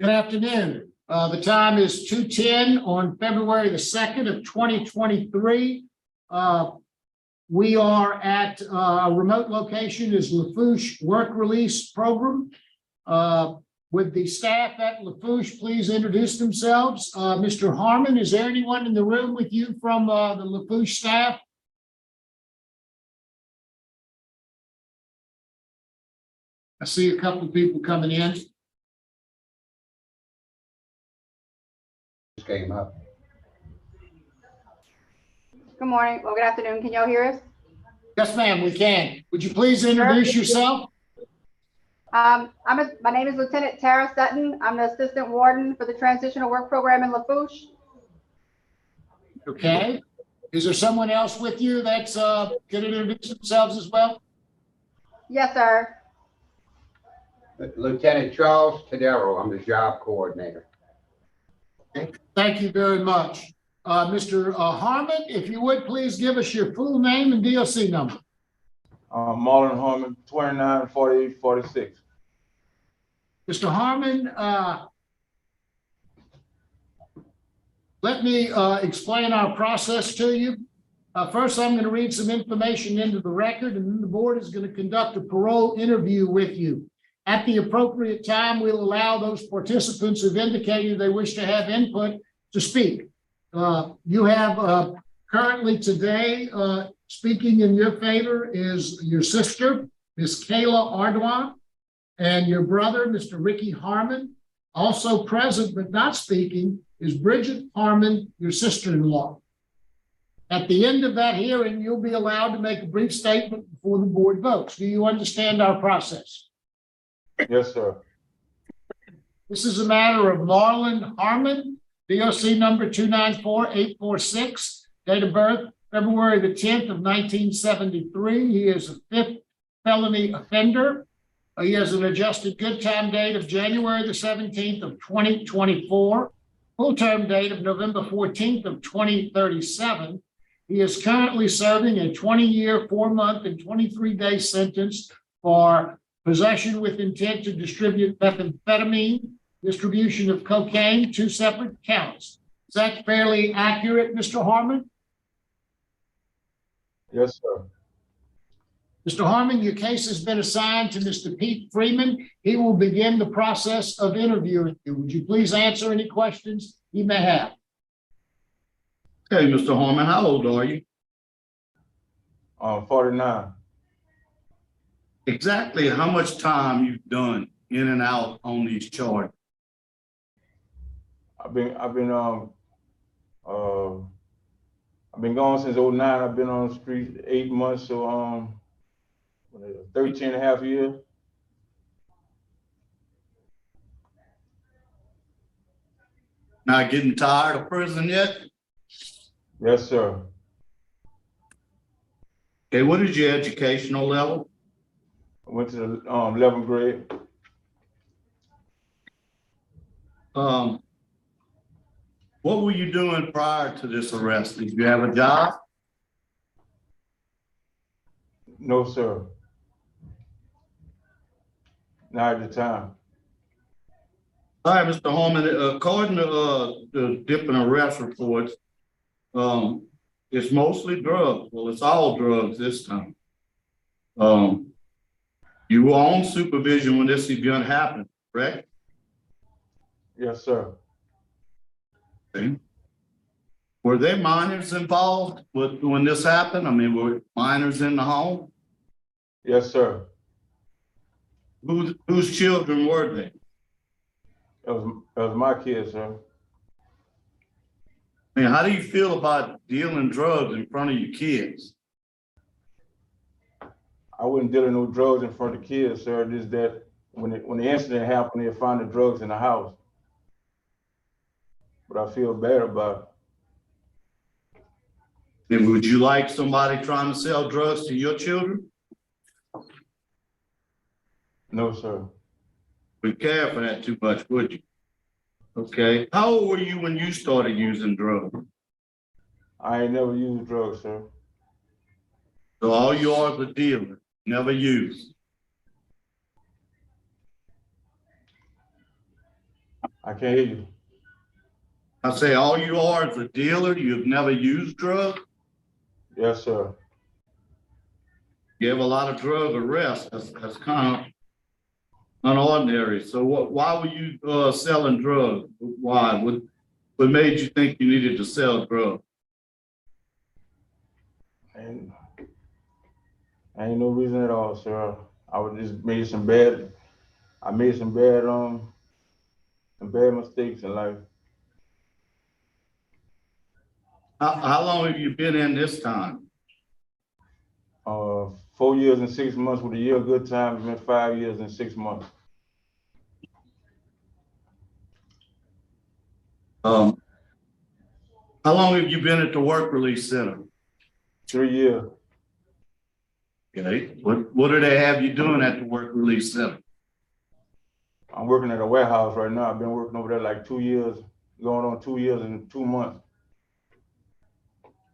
Good afternoon. The time is 2:10 on February the 2nd of 2023. We are at a remote location is Lafourche Work Release Program. With the staff at Lafourche, please introduce themselves. Mr. Harmon, is there anyone in the room with you from the Lafourche staff? I see a couple of people coming in. Came up. Good morning. Well, good afternoon. Can y'all hear us? Yes, ma'am, we can. Would you please introduce yourself? My name is Lieutenant Tara Sutton. I'm the Assistant Warden for the Transitional Work Program in Lafourche. Okay. Is there someone else with you that's going to introduce themselves as well? Yes, sir. Lieutenant Charles Tadero, I'm the job coordinator. Thank you very much. Mr. Harmon, if you would please give us your full name and DOC number. Marion Harmon, 294846. Mr. Harmon, let me explain our process to you. First, I'm going to read some information into the record, and then the board is going to conduct a parole interview with you. At the appropriate time, we'll allow those participants who've indicated they wish to have input to speak. You have currently today speaking in your favor is your sister, Ms. Kayla Ardoin, and your brother, Mr. Ricky Harmon. Also present but not speaking is Bridget Harmon, your sister-in-law. At the end of that hearing, you'll be allowed to make a brief statement before the board votes. Do you understand our process? Yes, sir. This is a matter of Marion Harmon, DOC number 294846, date of birth, February the 10th of 1973. He is a fifth felony offender. He has an adjusted good time date of January the 17th of 2024, full term date of November 14th of 2037. He is currently serving a 20-year, 4-month, and 23-day sentence for possession with intent to distribute methamphetamine, distribution of cocaine, 2 separate counts. Is that fairly accurate, Mr. Harmon? Yes, sir. Mr. Harmon, your case has been assigned to Mr. Pete Freeman. He will begin the process of interviewing you. Would you please answer any questions you may have? Okay, Mr. Harmon, how old are you? 49. Exactly how much time you've done in and out on these charges? I've been gone since 09. I've been on the street 8 months, so 13 and a half years. Not getting tired of prison yet? Yes, sir. Okay, what is your educational level? I went to the 11th grade. What were you doing prior to this arrest? Did you have a job? No, sir. Not at the time. All right, Mr. Harmon, according to the different arrest reports, it's mostly drugs. Well, it's all drugs this time. You were on supervision when this event happened, correct? Yes, sir. Okay. Were there minors involved when this happened? I mean, were minors in the home? Yes, sir. Whose children were they? That was my kid, sir. I mean, how do you feel about dealing drugs in front of your kids? I wouldn't deal in no drugs in front of the kids, sir. Just that when the incident happened, they found the drugs in the house. But I feel bad about it. And would you like somebody trying to sell drugs to your children? No, sir. Wouldn't care for that too much, would you? Okay. How old were you when you started using drugs? I ain't never used drugs, sir. So all you are is a dealer, never used. I can't hear you. I say all you are is a dealer, you've never used drugs? Yes, sir. You have a lot of drug arrests, that's kind of unordinary. So why were you, selling drugs? Why? What made you think you needed to sell drugs? And ain't no reason at all, sir. I was just made some bad, I made some bad mistakes in life. How long have you been in this time? 4 years and 6 months with a year of good time, it's been 5 years and 6 months. How long have you been at the work release center? 3 years. Okay, what do they have you doing at the work release center? I'm working at a warehouse right now. I've been working over there like 2 years, going on 2 years and 2 months.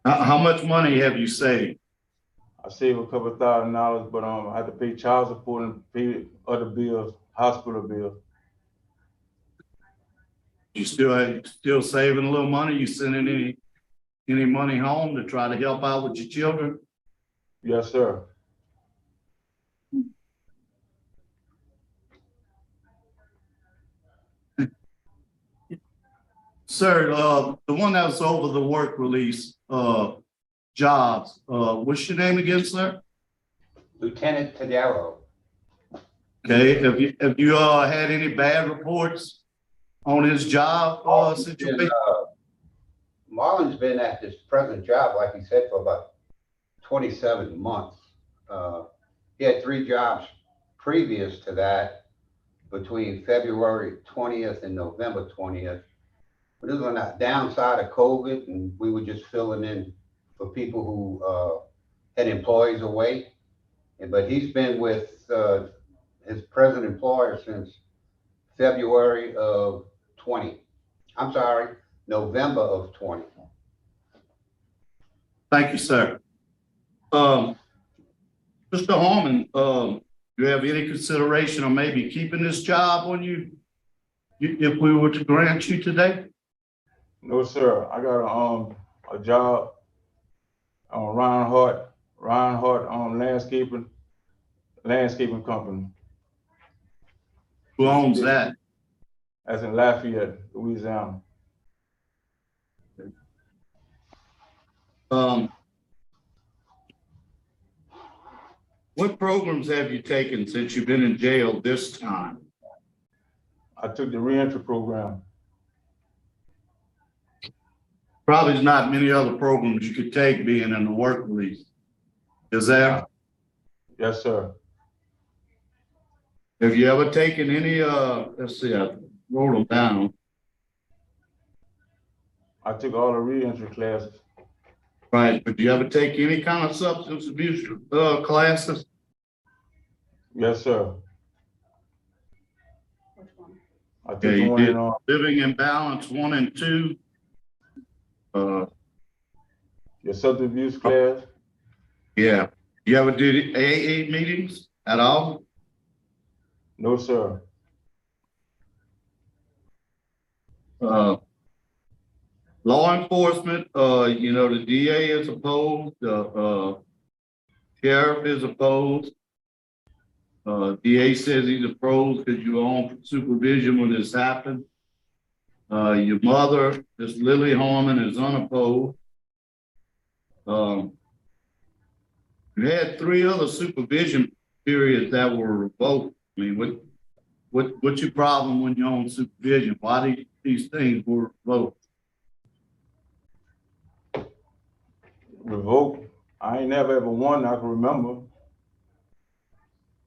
How much money have you saved? I saved a couple $1,000, but I had to pay child support and pay other bills, hospital bills. You still saving a little money? You sending any money home to try to help out with your children? Yes, sir. Sir, the one that was over the work release, jobs, what's your name again, sir? Lieutenant Tadaro. Okay, have you had any bad reports on his job, situation? Marlon's been at this present job, like he said, for about 27 months. He had 3 jobs previous to that between February 20th and November 20th. But it was on that downside of COVID, and we were just filling in for people who had employees away. But he's been with his present employer since February of 20. I'm sorry, November of 20. Thank you, sir. Mr. Harmon, do you have any consideration on maybe keeping this job on you if we were to grant you today? No, sir. I got a job on Reinhardt landscaping company. Who owns that? That's in Lafayette, Louisiana. What programs have you taken since you've been in jail this time? I took the reentry program. Probably there's not many other programs you could take being in the work release. Is there? Yes, sir. Have you ever taken any, let's see, I wrote them down. I took all the reentry classes. Right, but do you ever take any kind of substance abuse, classes? Yes, sir. Which one? I took Yeah, the you one did. in Living in Balance 1 and 2. your substance abuse class. Yeah. You ever did AA meetings at all? No, sir. Law enforcement, the DA is opposed, the sheriff is opposed. DA says he's opposed because you're on supervision when this happened. Your mother, Miss Lily Harmon, is unopposed. We had 3 other supervision periods that were revoked. I mean, what's your problem when you're on supervision? Why these things were revoked? Revoked. I ain't never ever won I can remember.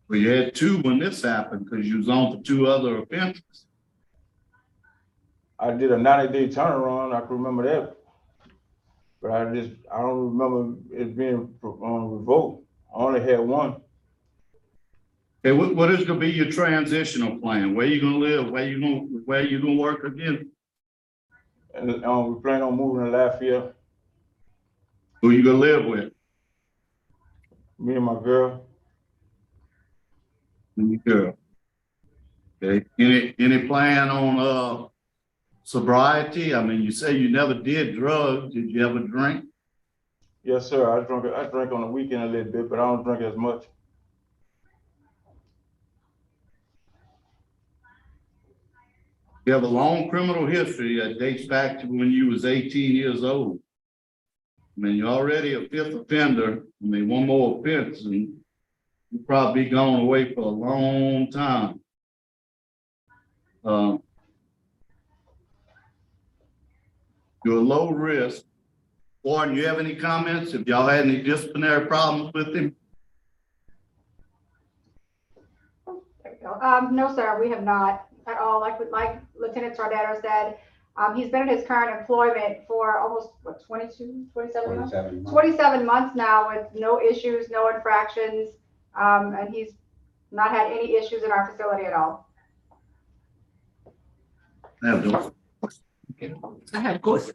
Well, you had 2 when this happened because you was on for 2 other offenses. I did a 90-day turnaround. I can remember that. But I don't remember it being revoked. I only had 1. Okay, what is gonna be your transitional plan? Where you gonna live? Where you gonna work again? And we plan on moving to Lafayette. Who you gonna live with? Me and my girl. And your girl. Okay. Any plan on sobriety? I mean, you say you never did drugs. Did you ever drink? Yes, sir. I drink on the weekend a little bit, but I don't drink as much. You have a long criminal history that dates back to when you was 18 years old. I mean, you're already a fifth offender. I mean, one more offense and you'll probably be gone away for a long time. You're low risk. Warren, you have any comments? If y'all had any disciplinary problems with him? There we go. No, sir, we have not at all. Like Lieutenant Tardetto said, he's been in his current employment for almost, what, 27 months? 27 months now with no issues, no infractions, and he's not had any issues in our facility at all. I have a question.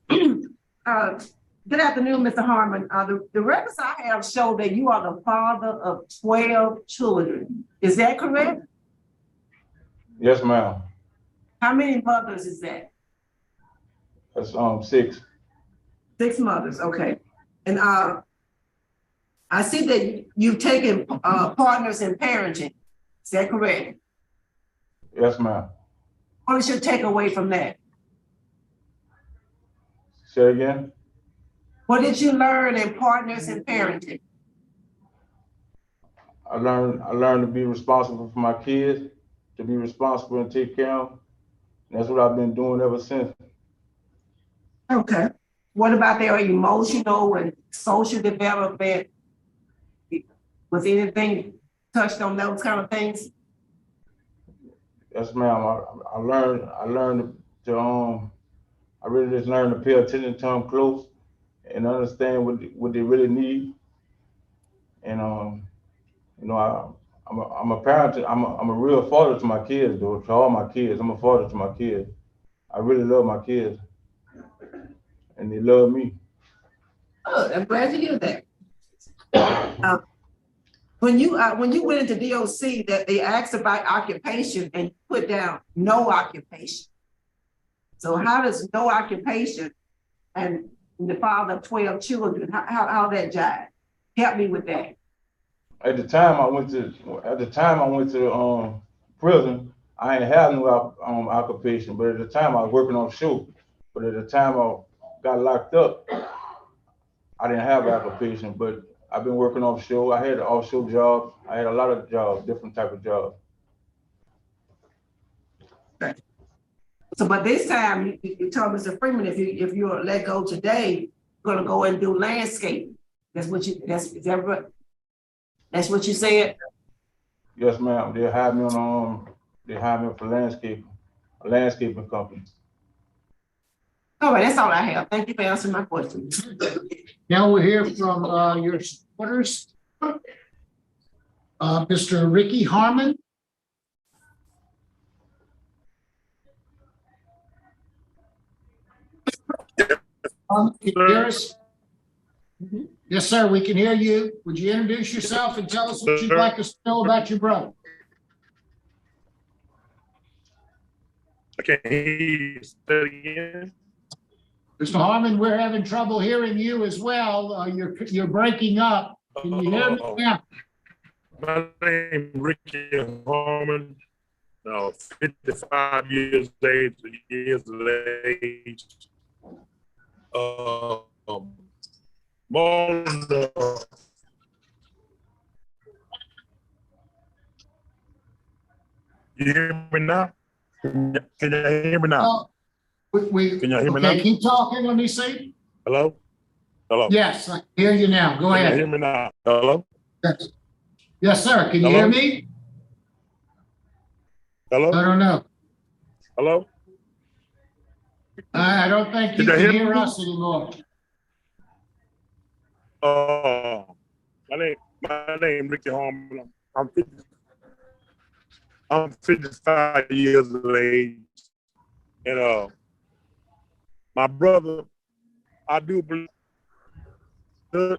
Good afternoon, Mr. Harmon. The records I have show that you are the father of 12 children. Is that correct? Yes, ma'am. How many mothers is that? That's 6. 6 mothers, okay. And I see that you've taken partners in parenting. Is that correct? Yes, ma'am. What is your takeaway from that? Say again? What did you learn in partners in parenting? I learned to be responsible for my kids, to be responsible and take care of them. And that's what I've been doing ever since. Okay. What about their emotional and social development? Was anything touched on those kind of things? Yes, ma'am. I learned to I really just learned to pay attention to them close and understand what they really need. And you know, I'm a parent. I'm a real father to my kids, though. To all my kids, I'm a father to my kids. I really love my kids, and they love me. Oh, I'm glad to hear that. When you went into DOC, that they asked about occupation and you put down no occupation. So how does no occupation and the father of 12 children, how that jive? Help me with that. At the time I went to prison, I ain't have no occupation, but at the time I was working offshore. But at the time I got locked up, I didn't have an occupation, but I've been working offshore. I had an offshore job. I had a lot of jobs, different type of jobs. Okay. So, but this time you told Mr. Freeman, if you're let go today, you're gonna go and do landscaping. That's what you said? Yes, ma'am. They hired me for landscaping, a landscaping company. All right, that's all I have. Thank you for answering my question. Now we'll hear from your supporters. Mr. Ricky Harmon. Can you hear us? Yes, sir, we can hear you. Would you introduce yourself and tell us what you'd like us to know about your brother? I can't hear you. Say it again. Mr. Harmon, we're having trouble hearing you as well. You're breaking up. Can you hear me now? My name is Ricky Harmon. 55 years of age. You hear me now? Can you hear me now? Can you hear me now? Keep talking. Let me see. Hello? Hello? Yes, I can hear you now. Go ahead. Can you hear me now? Hello? Yes. Yes, sir. Can you hear me? Hello? I don't know. Hello? I don't think you can hear us anymore. My name Ricky Harmon. I'm 55 years of age. And my brother, I do believe. Can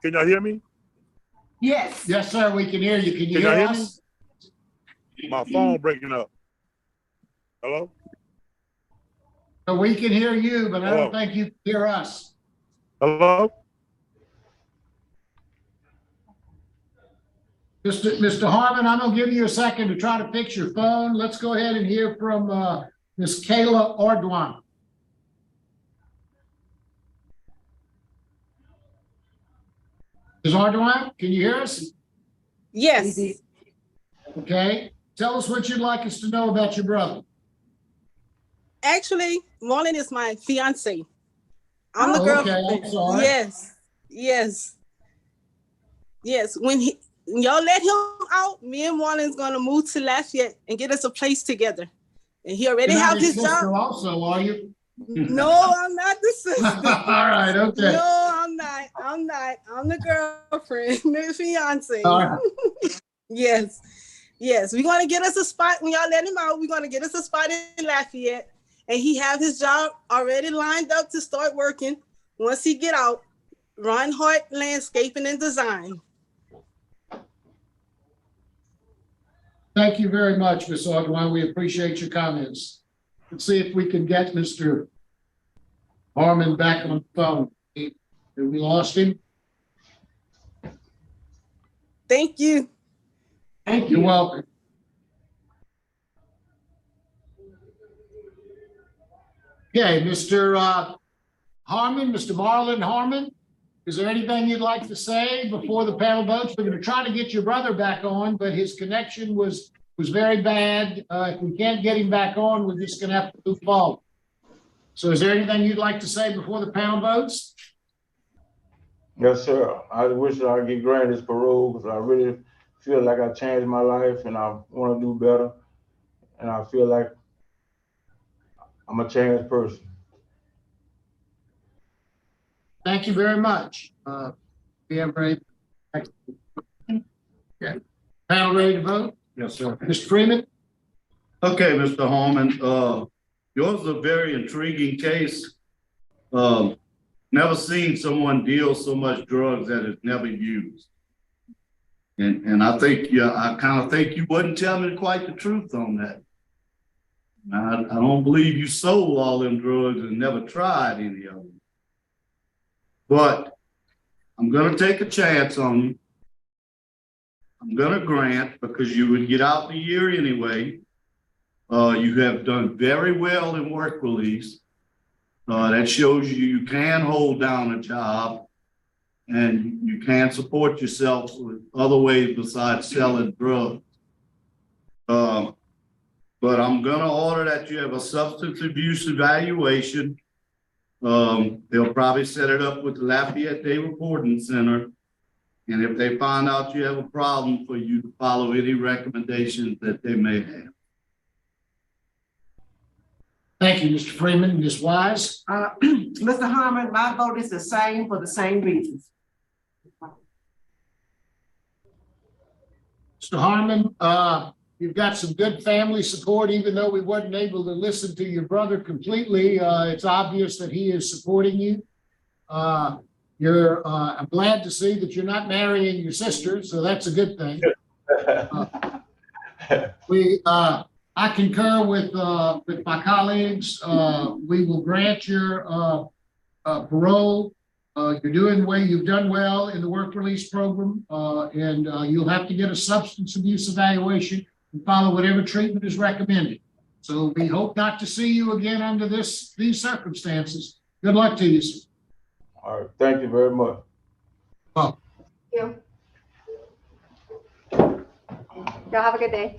y'all hear me? Yes. Yes, sir. We can hear you. Can you hear us? My phone breaking up. Hello? So we can hear you, but I don't Hello. think you can hear us. Hello? Mr. Harmon, I'm gonna give you a second to try to fix your phone. Let's go ahead and hear from Ms. Kayla Ordwan. Ms. Ordwan, can you hear us? Yes, Okay, tell us what you'd like us to know about your brother. actually, Marlon is my fiance. I'm the Oh, girl. okay, I'm sorry. Yes. When y'all let him out, me and Marlon's gonna move to Lafayette and get us a place together. And he already You're not have his his sister job. also, are you? No, I'm not the sister. All right, okay. No, I'm not. I'm the girlfriend, the fiance. All right. Yes. We're gonna get us a spot when y'all let him out. We're gonna get us a spot in Lafayette, and he have his job already lined up to start working once he get out. Reinhardt Landscaping and Design. Thank you very much, Ms. Ordwan. We appreciate your comments. Let's see if we can get Mr. Harmon back on the phone. Have we lost him? Thank you. Thank You're you. welcome. Okay, Mr. Harmon, Mr. Marlon Harmon, is there anything you'd like to say before the panel votes? We're going to try to get your brother back on, but his connection was very bad. If we can't get him back on, we're just going to have to move forward. So is there anything you'd like to say before the panel votes? Yes, sir. I wish I could get granted this parole because I really feel like I changed my life and I want to do better. And I feel like I'm a changed person. Thank you very much. We have ready. Okay. Panel ready to vote? Yes, sir. Mr. Freeman? Okay, Mr. Harmon, yours is a very intriguing case. Never seen someone deal so much drugs that is never used. And I think, I kind of think you wasn't telling me quite the truth on that. I don't believe you sold all them drugs and never tried any of them. But I'm gonna take a chance on you. I'm gonna grant, because you would get out in a year anyway. You have done very well in work release. That shows you can hold down a job and you can support yourself with other ways besides selling drugs. But I'm gonna order that you have a substance abuse evaluation. They'll probably set it up with the Lafayette Day Reporting Center. And if they find out you have a problem, for you to follow any recommendations that they may have. Thank you, Mr. Freeman. Ms. Wise? Mr. Harmon, my vote is the same for the same reasons. Mr. Harmon, you've got some good family support, even though we wasn't able to listen to your brother completely. It's obvious that he is supporting you. I'm glad to see that you're not marrying your sister, so that's a good thing. I concur with my colleagues. We will grant your parole. You've done well in the work release program, and you'll have to get a substance abuse evaluation and follow whatever treatment is recommended. So we hope not to see you again under these circumstances. Good luck to you, sir. All right. Thank you very much. Thank you. Y'all have a good day.